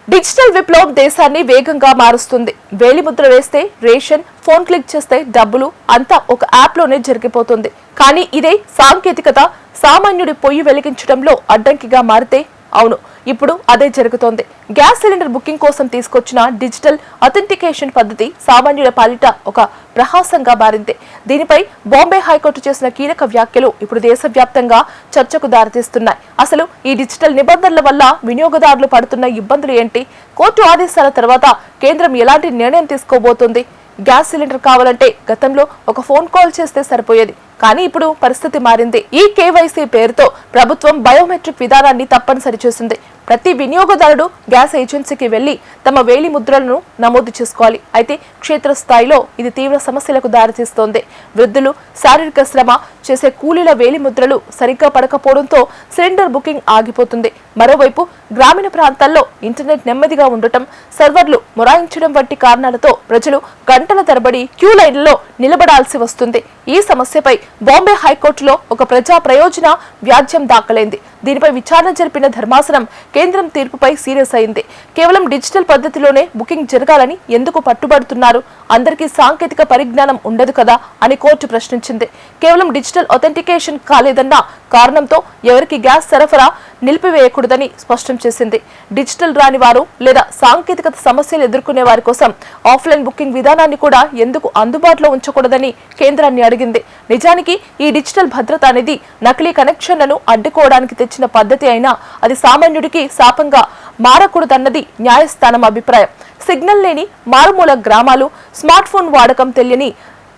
Digital విప్లవం దేశాన్ని వేగంగా మారుస్తుంది. వేలిముద్ర వేస్తే రేషన్, ఫోన్ క్లిక్ చేస్తే డబ్బులు అంతా ఒక యాప్ లోనే జరిగిపోతుంది. కానీ ఇదే సాంకేతికత సామాన్యుడి పొయ్యి వెలిగించడంలో అడ్డంకిగా మారితే అవును, ఇప్పుడు అదే జరుగుతోంది. గ్యాస్ సిలిండర్ బుకింగ్ కోసం తీసుకొచ్చిన డిజిటల్ అథెంటికేషన్ పద్ధతి సామాన్యుల పాలిట ఒక ప్రహాసంగా మారింది. దీనిపై బాంబే హైకోర్టు చేసిన కీలక వ్యాఖ్యలు ఇప్పుడు దేశవ్యాప్తంగా చర్చకు దారితీస్తున్నాయి. అసలు ఈ డిజిటల్ నిబంధనల వల్ల వినియోగదారులు పడుతున్న ఇబ్బందులు ఏంటి? కోర్టు ఆదేశాల తర్వాత కేంద్రం ఎలాంటి నిర్ణయం తీసుకోబోతోంది? గ్యాస్ సిలిండర్ కావాలంటే గతంలో ఒక ఫోన్ కాల్ చేస్తే సరిపోయేది, కానీ ఇప్పుడు పరిస్థితి మారింది. ఈ కేవైసీ పేరుతో ప్రభుత్వం బయోమెట్రిక్ విధానాన్ని తప్పనిసరి చేసింది. ప్రతి వినియోగదారుడు గ్యాస్ ఏజెన్సీకి వెళ్లి తమ వేలి ముద్రలను నమోదు చేసుకోవాలి. అయితే క్షేత్రస్థాయిలో ఇది తీవ్ర సమస్యలకు దారితీస్తోంది. వృద్ధులు, శారీరక శ్రమ చేసే కూలీల వేలి ముద్రలు సరిగ్గా పడకపోవడంతో సిలిండర్ బుకింగ్ ఆగిపోతుంది. మరోవైపు గ్రామీణ ప్రాంతాల్లో ఇంటర్నెట్ నెమ్మదిగా ఉండటం, సర్వర్లు మొరాయించడం వంటి కారణాలతో ప్రజలు గంటల తరబడి క్యూ లైన్లలో నిలబడాల్సి వస్తుంది. ఈ సమస్యపై బాంబే హైకోర్టులో ఒక ప్రజా ప్రయోజన వ్యాజ్యం దాఖలైంది. దీనిపై విచారణ జరిపిన ధర్మాసనం కేంద్రం తీర్పుపై సీరియస్ అయింది. కేవలం డిజిటల్ పద్ధతిలోనే బుకింగ్ జరగాలని ఎందుకు పట్టుబడుతున్నారు? అందరికీ సాంకేతిక పరిజ్ఞానం ఉండదు కదా అని కోర్టు ప్రశ్నించింది. కేవలం డిజిటల్ అథెంటికేషన్ కాలేదన్న కారణంతో ఎవరికి గ్యాస్ సరఫరా నిలిపివేయకూడదని స్పష్టం చేసింది. డిజిటల్ రాని వారు లేదా సాంకేతికత సమస్యలు ఎదుర్కొనే వారి కోసం ఆఫ్లైన్ బుకింగ్ విధానాన్ని కూడా ఎందుకు అందుబాటులో ఉంచకూడదని కేంద్రాన్ని అడిగింది. నిజానికి ఈ డిజిటల్ భద్రత అనేది నకిలీ కనెక్షన్లను అడ్డుకోవడానికి తెచ్చిన పద్ధతి అయినా అది సామాన్యుడికి శాపంగా మారకూడదన్నది న్యాయస్థానం అభిప్రాయం. సిగ్నల్ లేని మారుమూల గ్రామాలు, స్మార్ట్ ఫోన్ వాడకం తెలియని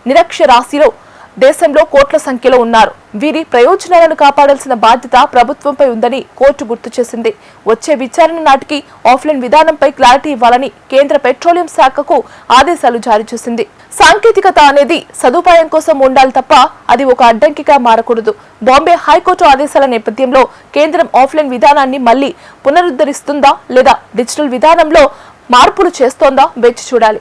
నిరక్షరాస్యులు దేశంలో కోట్ల సంఖ్యలో ఉన్నారు. వీరి ప్రయోజనాలను కాపాడాల్సిన బాధ్యత ప్రభుత్వంపై ఉందని కోర్టు గుర్తు చేసింది. వచ్చే విచారణ నాటికి ఆఫ్లైన్ విధానంపై క్లారిటీ ఇవ్వాలని కేంద్ర పెట్రోలియం శాఖకు ఆదేశాలు జారీ చేసింది. సాంకేతికత అనేది సదుపాయం కోసం ఉండాలి తప్ప అది ఒక అడ్డంకిగా మారకూడదు. బాంబే హైకోర్టు ఆదేశాల నేపథ్యంలో కేంద్రం ఆఫ్లైన్ విధానాన్ని మళ్లీ పునరుద్ధరిస్తుందా లేదా డిజిటల్ విధానంలో మార్పులు చేస్తోందా వేచి చూడాలి.